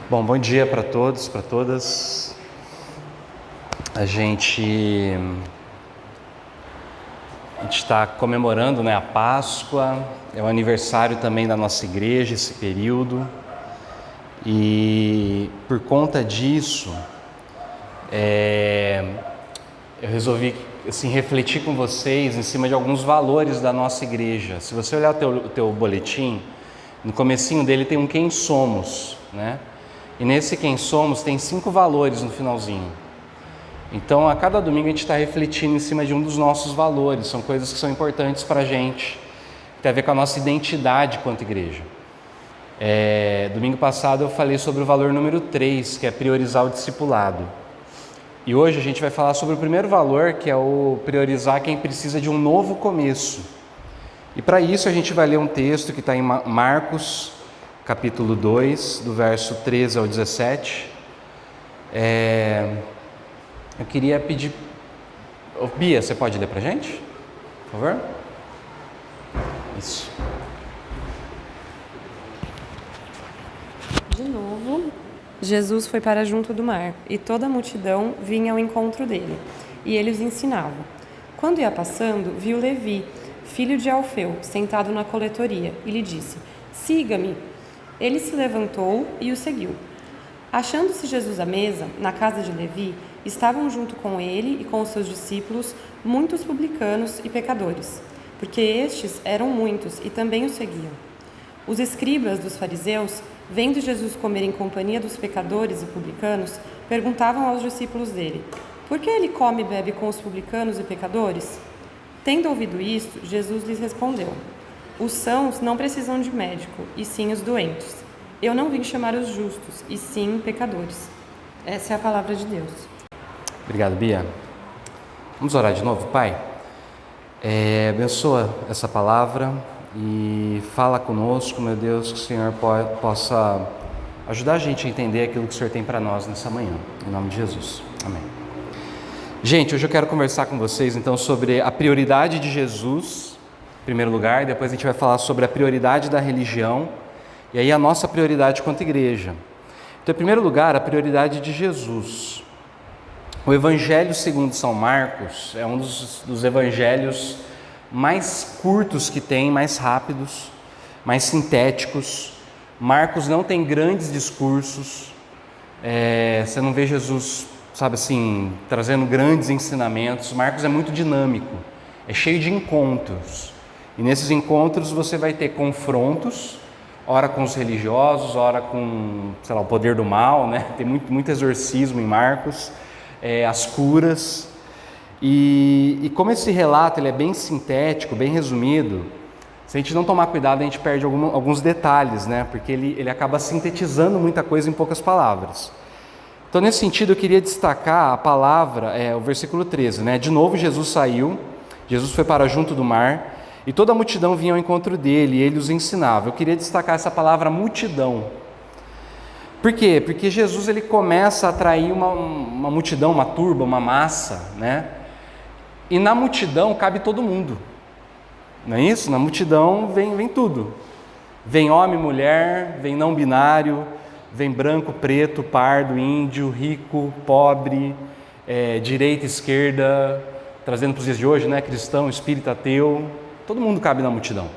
Bom dia para todos, para todas. A gente está comemorando, a Páscoa, é o aniversário também da nossa igreja, esse período. E por conta disso, eu resolvi refletir com vocês em cima de alguns valores da nossa igreja. Se você olhar o teu boletim, no comecinho dele tem um quem somos, né? E nesse quem somos tem 5 valores no finalzinho. Então, a cada domingo a gente está refletindo em cima de um dos nossos valores. São coisas que são importantes para a gente, que tem a ver com a nossa identidade quanto igreja. Domingo passado eu falei sobre o valor número 3, que é priorizar o discipulado. E hoje a gente vai falar sobre o primeiro valor, que é o priorizar quem precisa de um novo começo. E para isso a gente vai ler um texto que está em Marcos, capítulo 2, do verso 13 ao 17. Eu queria pedir... Bia, você pode ler para a gente? Por favor? Isso. De novo, Jesus foi para junto do mar, e toda a multidão vinha ao encontro dele, e ele os ensinava. Quando ia passando, viu Levi, filho de Alfeu, sentado na coletoria, e lhe disse: "Siga-me." Ele se levantou e o seguiu. Achando-se Jesus à mesa, na casa de Levi, estavam junto com ele e com os seus discípulos muitos publicanos e pecadores, porque estes eram muitos e também o seguiam. Os escribas dos fariseus, vendo Jesus comer em companhia dos pecadores e publicanos, perguntavam aos discípulos dele: "Por que ele come e bebe com os publicanos e pecadores?" Tendo ouvido isto, Jesus lhes respondeu: "Os sãos não precisam de médico, e sim os doentes. Eu não vim chamar os justos, e sim pecadores." Essa é a palavra de Deus. Obrigado, Bia. Vamos orar de novo, Pai? Abençoa essa palavra e fala conosco, meu Deus, que o Senhor possa ajudar a gente a entender aquilo que o Senhor tem para nós nessa manhã. Em nome de Jesus. Amém. Gente, hoje eu quero conversar com vocês então sobre a prioridade de Jesus, em primeiro lugar, e depois a gente vai falar sobre a prioridade da religião e aí a nossa prioridade quanto igreja. Então, em primeiro lugar, a prioridade de Jesus. O Evangelho segundo São Marcos é um dos evangelhos mais curtos que tem, mais rápidos, mais sintéticos. Marcos não tem grandes discursos, você não vê Jesus, trazendo grandes ensinamentos. Marcos é muito dinâmico, é cheio de encontros. E nesses encontros você vai ter confrontos, ora com os religiosos, ora com, o poder do mal, né? Tem muito exorcismo em Marcos, as curas. E como esse relato ele é bem sintético, bem resumido, se a gente não tomar cuidado, a gente perde alguns detalhes, né? Porque ele acaba sintetizando muita coisa em poucas palavras. Então, nesse sentido, eu queria destacar a palavra, o versículo 13, né? De novo, Jesus foi para junto do mar, e toda a multidão vinha ao encontro dele, e ele os ensinava. Eu queria destacar essa palavra multidão. Por quê? Porque Jesus ele começa a atrair uma multidão, uma turba, uma massa, né? E na multidão cabe todo mundo, não é isso? Na multidão vem tudo. Vem homem, mulher, vem não binário, vem branco, preto, pardo, índio, rico, pobre, direita, esquerda, trazendo para os dias de hoje, né? Cristão, espírita, ateu, todo mundo cabe na multidão.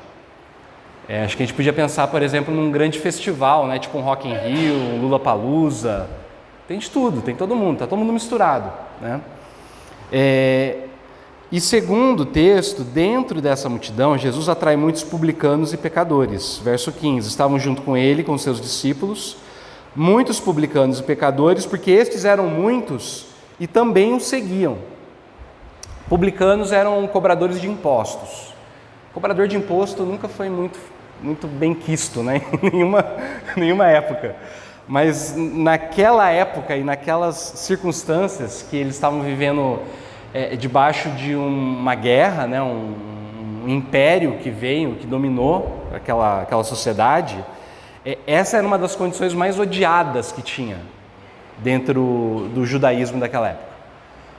Acho que a gente podia pensar, por exemplo, num grande festival, né? Tipo um Rock in Rio, um Lollapalooza, tem de tudo, tem todo mundo, está todo mundo misturado, né? E segundo o texto, dentro dessa multidão, Jesus atrai muitos publicanos e pecadores. Verso 15, estavam junto com ele, com seus discípulos, muitos publicanos e pecadores, porque estes eram muitos e também o seguiam. Publicanos eram cobradores de impostos. Cobrador de imposto nunca foi muito bem quisto, né? em nenhuma época. Mas naquela época e naquelas circunstâncias que eles estavam vivendo debaixo de uma guerra, né? um império que veio, que dominou aquela sociedade, essa era uma das condições mais odiadas que tinha dentro do judaísmo daquela época.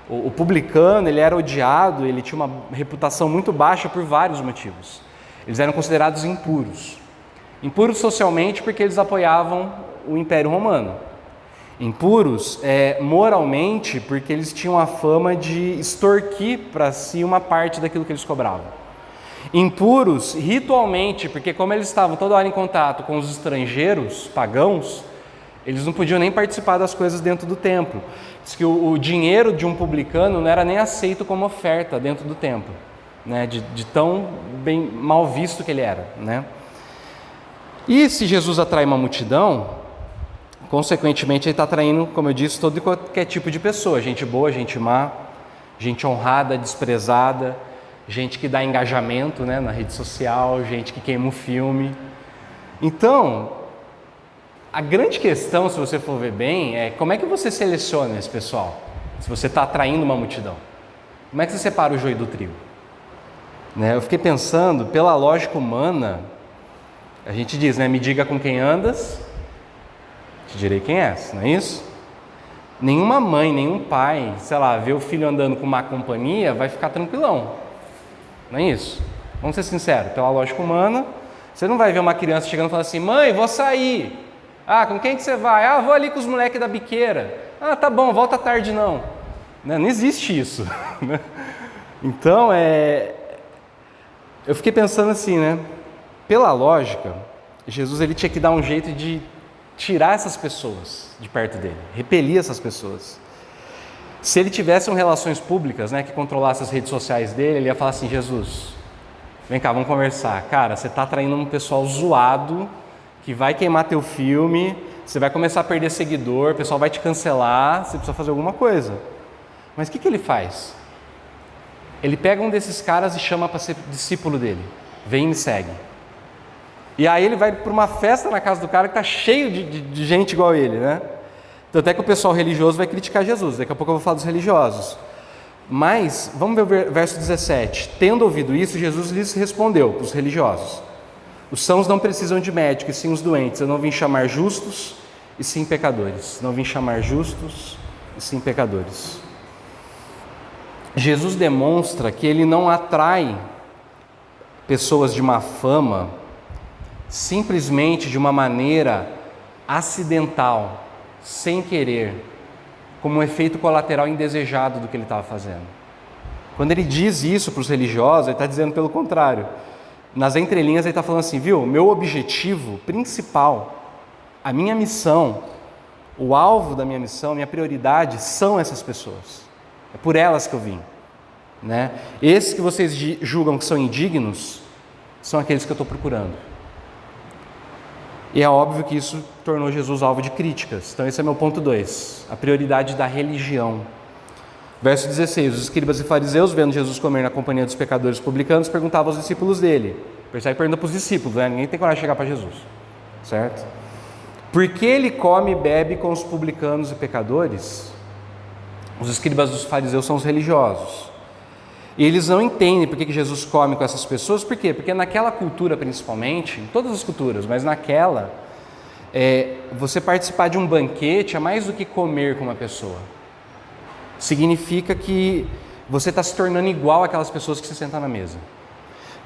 O publicano, ele era odiado, ele tinha uma reputação muito baixa por vários motivos. Eles eram considerados impuros. Impuros socialmente porque eles apoiavam o Império Romano. Impuros moralmente, porque eles tinham a fama de extorquir para si uma parte daquilo que eles cobravam. Impuros ritualmente, porque como eles estavam toda hora em contato com os estrangeiros, pagãos, eles não podiam nem participar das coisas dentro do templo. Diz que o dinheiro de um publicano não era nem aceito como oferta dentro do templo, né? De tão bem mal visto que ele era, né? E se Jesus atrai uma multidão, consequentemente ele está atraindo, como eu disse, todo e qualquer tipo de pessoa, gente boa, gente má, gente honrada, desprezada, gente que dá engajamento, né, na rede social, gente que queima o filme. Então, a grande questão, se você for ver bem, é como é que você seleciona esse pessoal? Se você está atraindo uma multidão, como é que você separa o joio do trigo? Né, eu fiquei pensando, pela lógica humana, a gente diz, né, me diga com quem andas, te direi quem és, não é isso? Nenhuma mãe, nenhum pai, sei lá, vê o filho andando com má companhia, vai ficar tranquilão, não é isso? Vamos ser sinceros, pela lógica humana, você não vai ver uma criança chegando e falando assim, mãe, vou sair. Ah, com quem que você vai? Ah, vou ali com os moleques da biqueira. Ah, tá bom, volta tarde não. Não existe isso. Então, eu fiquei pensando assim, né? Pela lógica, Jesus ele tinha que dar um jeito de tirar essas pessoas de perto dele, repelir essas pessoas. Se ele tivesse relações públicas, né, que controlasse as redes sociais dele, ele ia falar assim, Jesus, vem cá, vamos conversar. Cara, você está atraindo um pessoal zoado, que vai queimar teu filme, você vai começar a perder seguidor, o pessoal vai te cancelar, você precisa fazer alguma coisa. Mas o que ele faz? Ele pega um desses caras e chama para ser discípulo dele. Vem e me segue. E aí ele vai para uma festa na casa do cara que está cheio de gente igual ele, né? Tanto é que o pessoal religioso vai criticar Jesus. Daqui a pouco eu vou falar dos religiosos. Mas, vamos ver o verso 17. Tendo ouvido isso, Jesus lhes respondeu para os religiosos. Os sãos não precisam de médico, e sim os doentes. Eu não vim chamar justos, e sim pecadores. Não vim chamar justos, e sim pecadores. Jesus demonstra que ele não atrai pessoas de má fama simplesmente de uma maneira acidental, sem querer, como um efeito colateral indesejado do que ele estava fazendo. Quando ele diz isso para os religiosos, ele está dizendo pelo contrário. Nas entrelinhas ele está falando assim, viu, meu objetivo principal, a minha missão, o alvo da minha missão, minha prioridade são essas pessoas. É por elas que eu vim, né? Esses que vocês julgam que são indignos, são aqueles que eu estou procurando. E é óbvio que isso tornou Jesus alvo de críticas. Então esse é meu ponto 2, a prioridade da religião. Verso 16, os escribas e fariseus, vendo Jesus comer na companhia dos pecadores publicanos, perguntavam aos discípulos dele. Percebe? Pergunta para os discípulos, né? Ninguém tem coragem de chegar para Jesus, certo? Por que ele come e bebe com os publicanos e pecadores? Os escribas dos fariseus são os religiosos. E eles não entendem por que Jesus come com essas pessoas. Por quê? Porque naquela cultura principalmente, em todas as culturas, mas naquela, você participar de um banquete é mais do que comer com uma pessoa. Significa que você está se tornando igual àquelas pessoas que se sentam na mesa.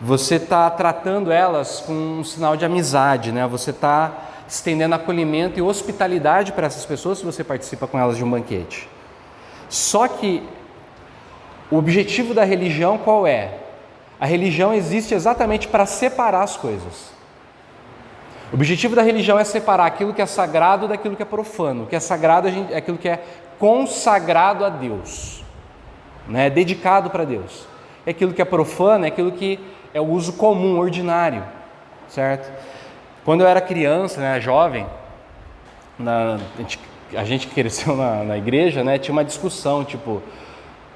Você está tratando elas com um sinal de amizade, né? Você está estendendo acolhimento e hospitalidade para essas pessoas se você participa com elas de um banquete. Só que o objetivo da religião qual é? A religião existe exatamente para separar as coisas. O objetivo da religião é separar aquilo que é sagrado daquilo que é profano. O que é sagrado é aquilo que é consagrado a Deus, né? Dedicado para Deus. E aquilo que é profano é aquilo que é o uso comum, ordinário, certo? Quando eu era criança, né, jovem, a gente que cresceu na igreja, né, tinha uma discussão, tipo,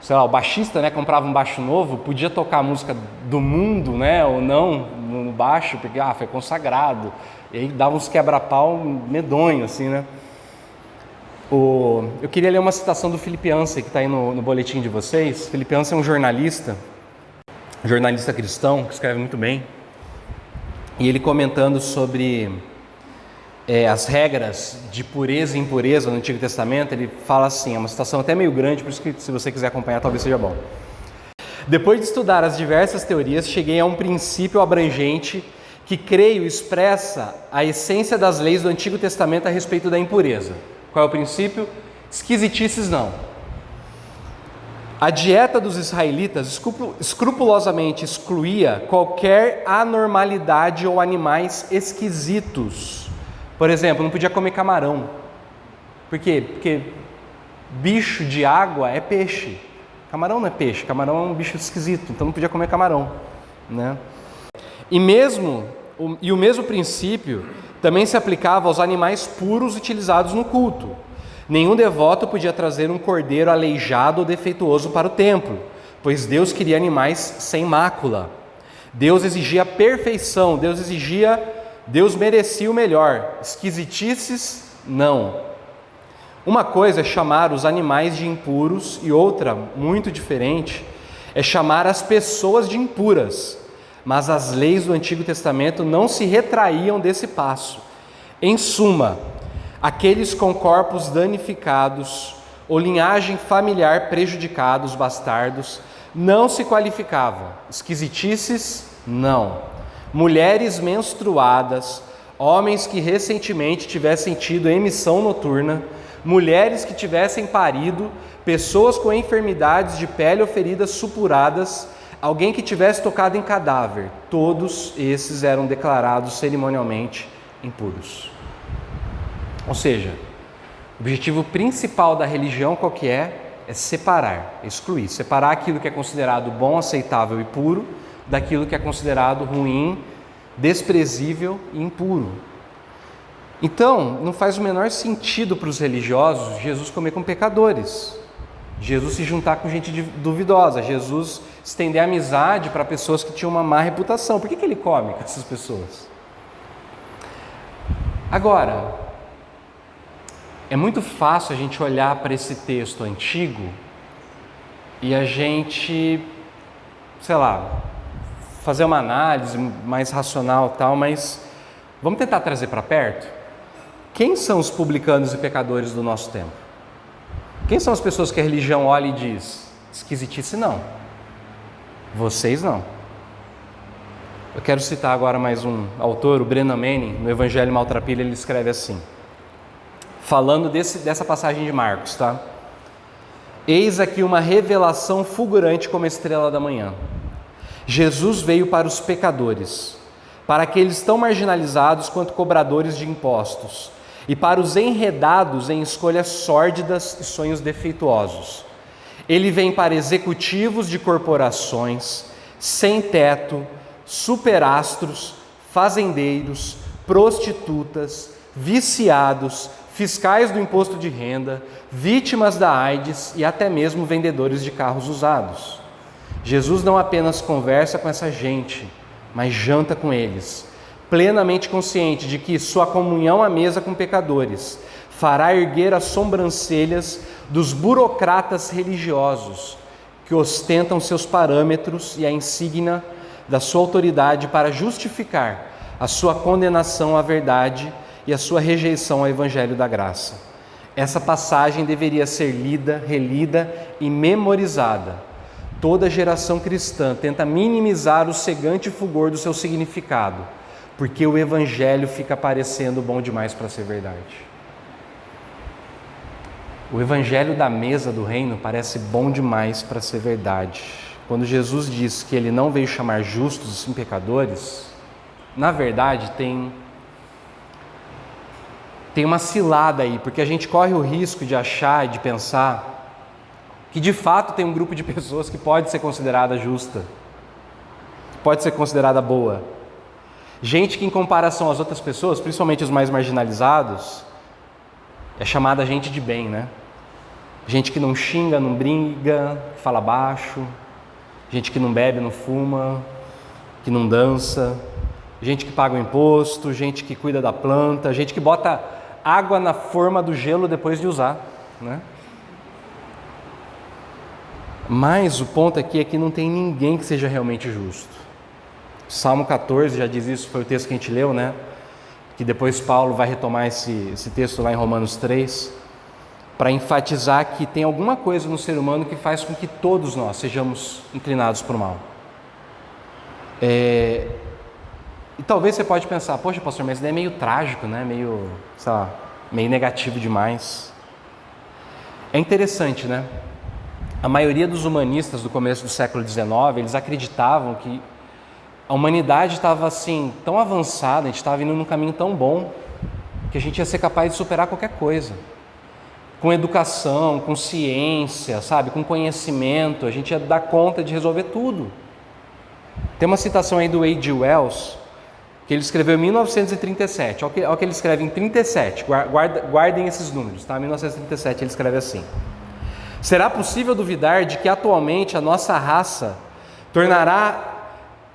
sei lá, o baixista, né, comprava um baixo novo, podia tocar a música do mundo, né, ou não, no baixo, porque foi consagrado. E aí dava uns quebra-pau medonho, assim, né. Eu queria ler uma citação do Philip Yancey, que está aí no boletim de vocês. Philip Yancey é um jornalista cristão, que escreve muito bem. E ele comentando sobre as regras de pureza e impureza no Antigo Testamento, ele fala assim, é uma citação até meio grande, por isso que se você quiser acompanhar talvez seja bom. Depois de estudar as diversas teorias, cheguei a um princípio abrangente que creio expressa a essência das leis do Antigo Testamento a respeito da impureza. Qual é o princípio? Esquisitices não. A dieta dos israelitas escrupulosamente excluía qualquer anormalidade ou animais esquisitos. Por exemplo, não podia comer camarão. Por quê? Porque bicho de água é peixe. Camarão não é peixe, camarão é um bicho esquisito, então não podia comer camarão, né? E o mesmo princípio também se aplicava aos animais puros utilizados no culto. Nenhum devoto podia trazer um cordeiro aleijado ou defeituoso para o templo, pois Deus queria animais sem mácula. Deus exigia perfeição, Deus merecia o melhor. Esquisitices, não. Uma coisa é chamar os animais de impuros e outra, muito diferente, é chamar as pessoas de impuras. Mas as leis do Antigo Testamento não se retraíam desse passo. Em suma, aqueles com corpos danificados ou linhagem familiar prejudicados, bastardos, não se qualificavam. Esquisitices, não. Mulheres menstruadas, homens que recentemente tivessem tido emissão noturna, mulheres que tivessem parido, pessoas com enfermidades de pele ou feridas supuradas, alguém que tivesse tocado em cadáver, todos esses eram declarados cerimonialmente impuros. Ou seja, o objetivo principal da religião qual que é separar, excluir, separar aquilo que é considerado bom, aceitável e puro, daquilo que é considerado ruim, desprezível e impuro. Então, não faz o menor sentido para os religiosos Jesus comer com pecadores, Jesus se juntar com gente duvidosa, Jesus estender amizade para pessoas que tinham uma má reputação. Por que ele come com essas pessoas? Agora, é muito fácil a gente olhar para esse texto antigo e a gente, sei lá, fazer uma análise mais racional e tal, mas vamos tentar trazer para perto? Quem são os publicanos e pecadores do nosso tempo? Quem são as pessoas que a religião olha e diz, esquisitice não, vocês não. Eu quero citar agora mais um autor, o Brennan Manning, no Evangelho Maltrapilho, ele escreve assim, falando dessa passagem de Marcos, tá? Eis aqui uma revelação fulgurante como a estrela da manhã. Jesus veio para os pecadores, para aqueles tão marginalizados quanto cobradores de impostos, e para os enredados em escolhas sórdidas e sonhos defeituosos. Ele vem para executivos de corporações, sem teto, superastros, fazendeiros, prostitutas, viciados, fiscais do imposto de renda, vítimas da AIDS e até mesmo vendedores de carros usados. Jesus não apenas conversa com essa gente, mas janta com eles, plenamente consciente de que sua comunhão à mesa com pecadores fará erguer as sobrancelhas dos burocratas religiosos que ostentam seus parâmetros e a insígnia da sua autoridade para justificar a sua condenação à verdade e a sua rejeição ao Evangelho da Graça. Essa passagem deveria ser lida, relida e memorizada. Toda geração cristã tenta minimizar o cegante fulgor do seu significado, porque o Evangelho fica parecendo bom demais para ser verdade. O Evangelho da mesa do reino parece bom demais para ser verdade. Quando Jesus diz que ele não veio chamar justos e sim pecadores, na verdade tem uma cilada aí, porque a gente corre o risco de achar e de pensar que de fato tem um grupo de pessoas que pode ser considerada justa, pode ser considerada boa. Gente que em comparação às outras pessoas, principalmente os mais marginalizados, é chamada gente de bem, né? Gente que não xinga, não briga, fala baixo, gente que não bebe, não fuma, que não dança, gente que paga o imposto, gente que cuida da planta, gente que bota água na forma do gelo depois de usar, né? Mas o ponto aqui é que não tem ninguém que seja realmente justo. Salmo 14 já diz isso, foi o texto que a gente leu, né? Que depois Paulo vai retomar esse texto lá em Romanos 3, para enfatizar que tem alguma coisa no ser humano que faz com que todos nós sejamos inclinados para o mal. E talvez você pode pensar, poxa, pastor, mas isso daí é meio trágico, né? Meio, sei lá, meio negativo demais. É interessante, né? A maioria dos humanistas do começo do século XIX, eles acreditavam que a humanidade estava assim, tão avançada, a gente estava indo num caminho tão bom, que a gente ia ser capaz de superar qualquer coisa. Com educação, com ciência, sabe? Com conhecimento, a gente ia dar conta de resolver tudo. Tem uma citação aí do A.G. Wells, que ele escreveu em 1937. Olha o que ele escreve em 37, guardem esses números, tá? Em 1937 ele escreve assim: será possível duvidar de que atualmente a nossa raça tornará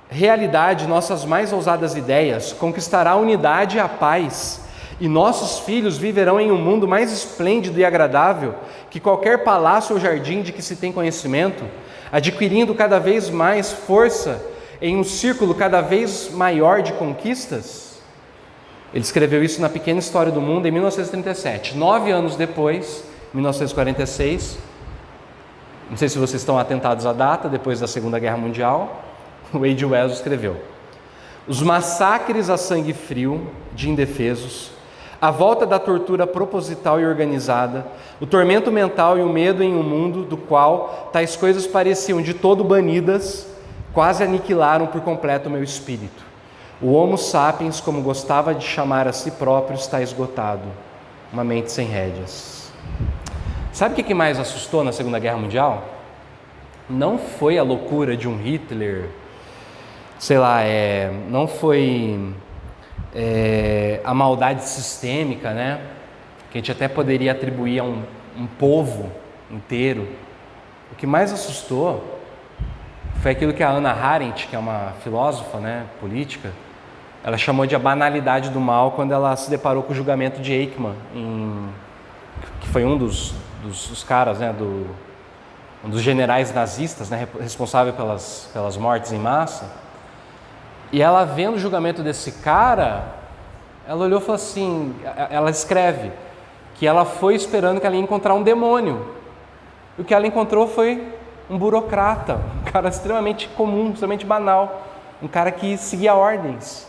realidade nossas mais ousadas ideias, conquistará a unidade e a paz, e nossos filhos viverão em um mundo mais esplêndido e agradável que qualquer palácio ou jardim de que se tem conhecimento, adquirindo cada vez mais força em um círculo cada vez maior de conquistas? Ele escreveu isso na Pequena História do Mundo em 1937. 9 anos depois, 1946, não sei se vocês estão atentados à data, depois da Segunda Guerra Mundial, o A.G. Wells escreveu: os massacres a sangue frio de indefesos, a volta da tortura proposital e organizada, o tormento mental e o medo em um mundo do qual tais coisas pareciam de todo banidas, quase aniquilaram por completo o meu espírito. O Homo sapiens, como gostava de chamar a si próprio, está esgotado, uma mente sem rédeas. Sabe o que mais assustou na Segunda Guerra Mundial? Não foi a loucura de um Hitler, sei lá, não foi a maldade sistêmica, né? Que a gente até poderia atribuir a um povo inteiro. O que mais assustou foi aquilo que a Hannah Arendt, que é uma filósofa, né, política, ela chamou de a banalidade do mal quando ela se deparou com o julgamento de Eichmann, que foi um dos caras, né, um dos generais nazistas, né, responsável pelas mortes em massa. E ela vendo o julgamento desse cara, ela olhou e falou assim, ela escreve que ela foi esperando que ela ia encontrar um demônio. E o que ela encontrou foi um burocrata, um cara extremamente comum, extremamente banal, um cara que seguia ordens.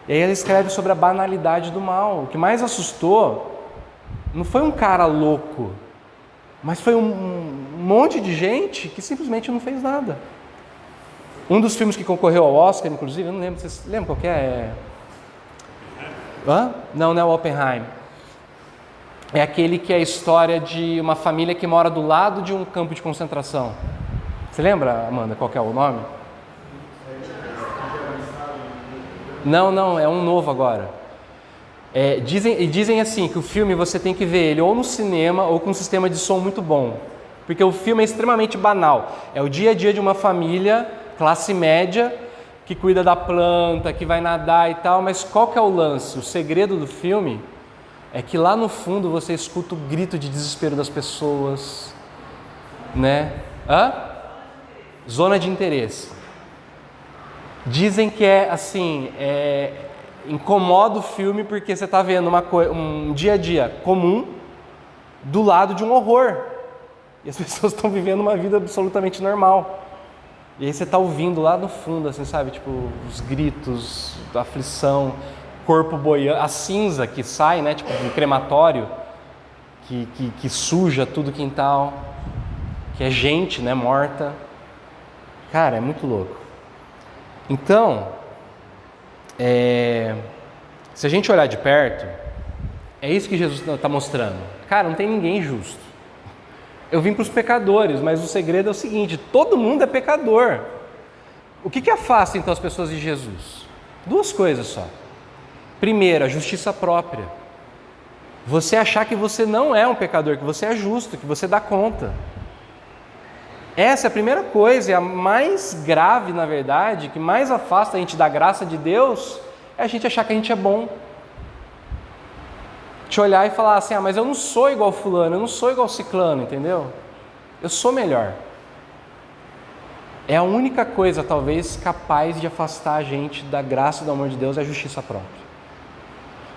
E aí ela escreve sobre a banalidade do mal. O que mais assustou não foi um cara louco, mas foi um monte de gente que simplesmente não fez nada. Um dos filmes que concorreu ao Oscar, inclusive, eu não lembro, vocês lembram qual que é? Não é o Oppenheim. É aquele que é a história de uma família que mora do lado de um campo de concentração. Você lembra, Amanda, qual que é o nome? Não, é um novo agora. Dizem assim, que o filme você tem que ver ele ou no cinema ou com um sistema de som muito bom. Porque o filme é extremamente banal. É o dia a dia de uma família, classe média, que cuida da planta, que vai nadar e tal. Mas qual que é o lance? O segredo do filme é que lá no fundo você escuta o grito de desespero das pessoas, né? Zona de interesse. Dizem que é assim, incomoda o filme porque você está vendo um dia a dia comum do lado de um horror. E as pessoas estão vivendo uma vida absolutamente normal. E aí você está ouvindo lá no fundo, assim, sabe? Tipo, os gritos, a aflição, corpo boiando, a cinza que sai, né? Tipo, do crematório, que suja tudo o quintal, que é gente, né? Morta. Cara, é muito louco. Então, se a gente olhar de perto, é isso que Jesus está mostrando. Cara, não tem ninguém justo. Eu vim para os pecadores, mas o segredo é o seguinte: todo mundo é pecador. O que afasta então as pessoas de Jesus? Duas coisas só. Primeiro, a justiça própria. Você achar que você não é um pecador, que você é justo, que você dá conta. Essa é a primeira coisa, é a mais grave, na verdade, que mais afasta a gente da graça de Deus, é a gente achar que a gente é bom. Te olhar e falar assim, mas eu não sou igual fulano, eu não sou igual ciclano, entendeu? Eu sou melhor. É a única coisa, talvez, capaz de afastar a gente da graça e do amor de Deus, é a justiça própria.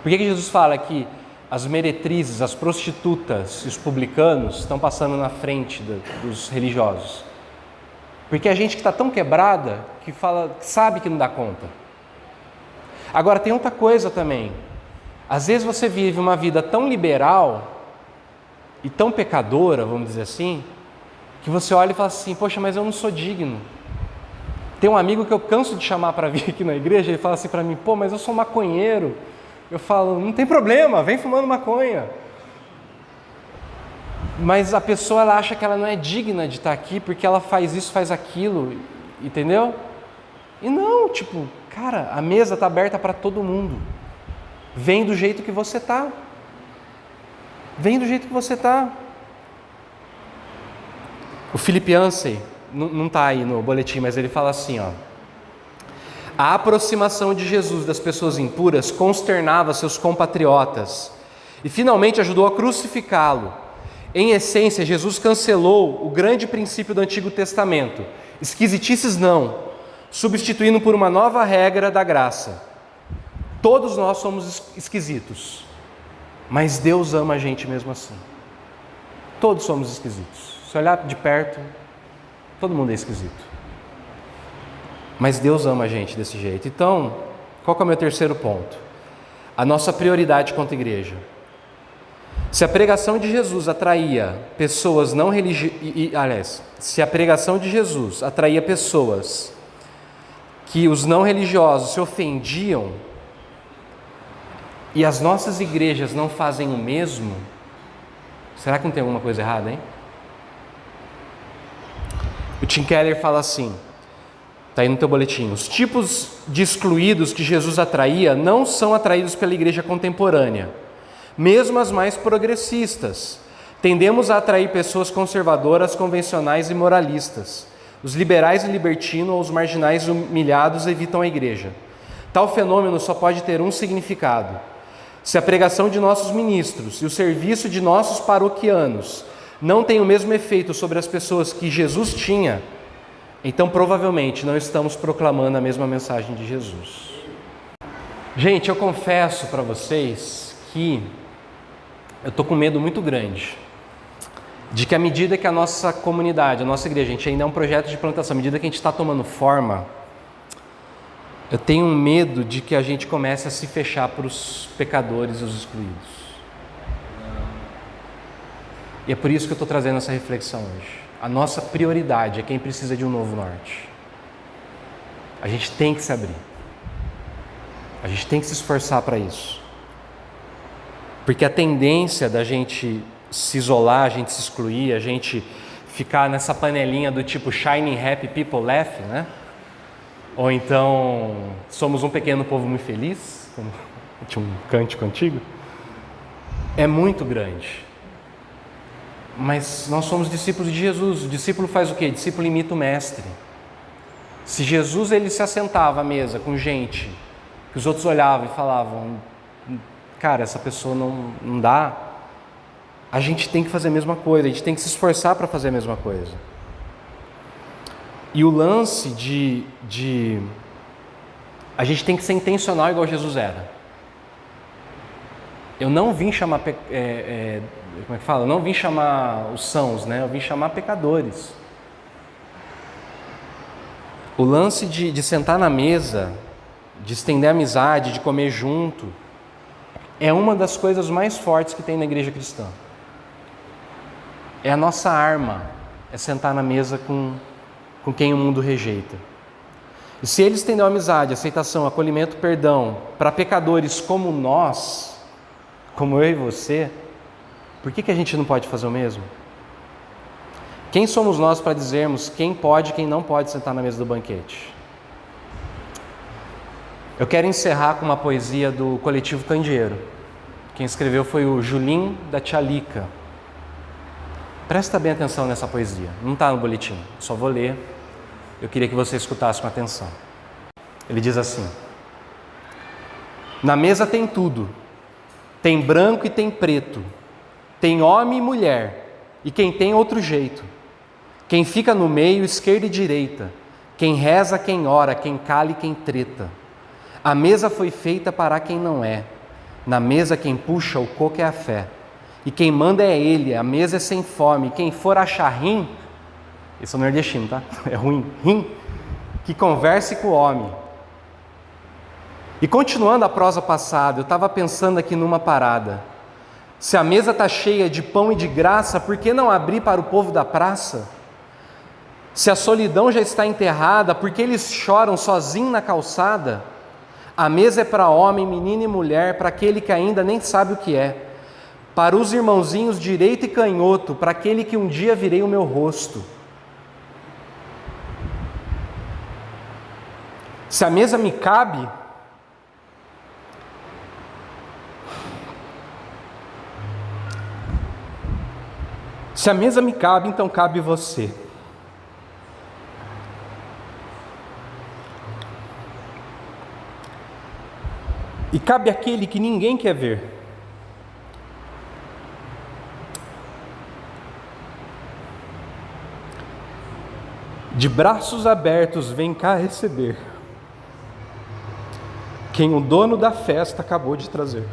Por que Jesus fala que as meretrizes, as prostitutas e os publicanos estão passando na frente dos religiosos? Porque a gente que está tão quebrada, que sabe que não dá conta. Agora, tem outra coisa também. Às vezes você vive uma vida tão liberal e tão pecadora, vamos dizer assim, que você olha e fala assim, poxa, mas eu não sou digno. Tem um amigo que eu canso de chamar para vir aqui na igreja, ele fala assim para mim, pô, mas eu sou maconheiro. Eu falo, não tem problema, vem fumando maconha. Mas a pessoa, ela acha que ela não é digna de estar aqui porque ela faz isso, faz aquilo, entendeu? E não, tipo, cara, a mesa está aberta para todo mundo. Vem do jeito que você está. Vem do jeito que você está. O Philip Yancey, não está aí no boletim, mas ele fala assim, ó. A aproximação de Jesus das pessoas impuras consternava seus compatriotas e finalmente ajudou a crucificá-lo. Em essência, Jesus cancelou o grande princípio do Antigo Testamento, esquisitices não, substituindo por uma nova regra da graça. Todos nós somos esquisitos, mas Deus ama a gente mesmo assim. Todos somos esquisitos. Se olhar de perto, todo mundo é esquisito. Mas Deus ama a gente desse jeito. Então, qual que é o meu terceiro ponto? A nossa prioridade quanto igreja. Se a pregação de Jesus atraía pessoas não religiosas, se a pregação de Jesus atraía pessoas que os não religiosos se ofendiam, e as nossas igrejas não fazem o mesmo, será que não tem alguma coisa errada, hein? O Tim Keller fala assim, está aí no teu boletim, os tipos de excluídos que Jesus atraía não são atraídos pela igreja contemporânea, mesmo as mais progressistas. Tendemos a atrair pessoas conservadoras, convencionais e moralistas. Os liberais e libertinos ou os marginais humilhados evitam a igreja. Tal fenômeno só pode ter um significado. Se a pregação de nossos ministros e o serviço de nossos paroquianos não tem o mesmo efeito sobre as pessoas que Jesus tinha, então provavelmente não estamos proclamando a mesma mensagem de Jesus. Gente, eu confesso para vocês que eu estou com medo muito grande de que à medida que a nossa comunidade, a nossa igreja, a gente ainda é um projeto de plantação, à medida que a gente está tomando forma, eu tenho medo de que a gente comece a se fechar para os pecadores e os excluídos. E é por isso que eu estou trazendo essa reflexão hoje. A nossa prioridade é quem precisa de um novo norte. A gente tem que se abrir. A gente tem que se esforçar para isso. Porque a tendência da gente se isolar, a gente se excluir, a gente ficar nessa panelinha do tipo Shining Happy People Laugh, né? Ou então, somos um pequeno povo muito feliz, como tinha um cântico antigo, é muito grande. Mas nós somos discípulos de Jesus. O discípulo faz o quê? O discípulo imita o mestre. Se Jesus ele se assentava à mesa com gente que os outros olhavam e falavam, cara, essa pessoa não dá, a gente tem que fazer a mesma coisa, a gente tem que se esforçar para fazer a mesma coisa. E o lance de a gente tem que ser intencional igual Jesus era. Eu não vim chamar, como é que fala? Eu não vim chamar os sãos, né? Eu vim chamar pecadores. O lance de sentar na mesa, de estender amizade, de comer junto, é uma das coisas mais fortes que tem na igreja cristã. É a nossa arma, é sentar na mesa com quem o mundo rejeita. E se ele estendeu amizade, aceitação, acolhimento, perdão para pecadores como nós, como eu e você, por que a gente não pode fazer o mesmo? Quem somos nós para dizermos quem pode e quem não pode sentar na mesa do banquete? Eu quero encerrar com uma poesia do Coletivo Candeeiro. Quem escreveu foi o Julim da Tchalica. Presta bem atenção nessa poesia. Não está no boletim, só vou ler. Eu queria que você escutasse com atenção. Ele diz assim: na mesa tem tudo. Tem branco e tem preto. Tem homem e mulher. E quem tem outro jeito. Quem fica no meio, esquerda e direita. Quem reza, quem ora, quem cala e quem treta. A mesa foi feita para quem não é. Na mesa quem puxa o coco é a fé. E quem manda é ele, a mesa é sem fome. Quem for achar rim, esse é o nordestino, tá? É ruim, rim, que converse com o homem. E continuando a prosa passada, eu estava pensando aqui numa parada. Se a mesa está cheia de pão e de graça, por que não abrir para o povo da praça? Se a solidão já está enterrada, por que eles choram sozinhos na calçada? A mesa é para homem, menino e mulher, para aquele que ainda nem sabe o que é. Para os irmãozinhos direito e canhoto, para aquele que um dia virei o meu rosto. Se a mesa me cabe, então cabe você. E cabe aquele que ninguém quer ver. De braços abertos, vem cá receber quem o dono da festa acabou de trazer.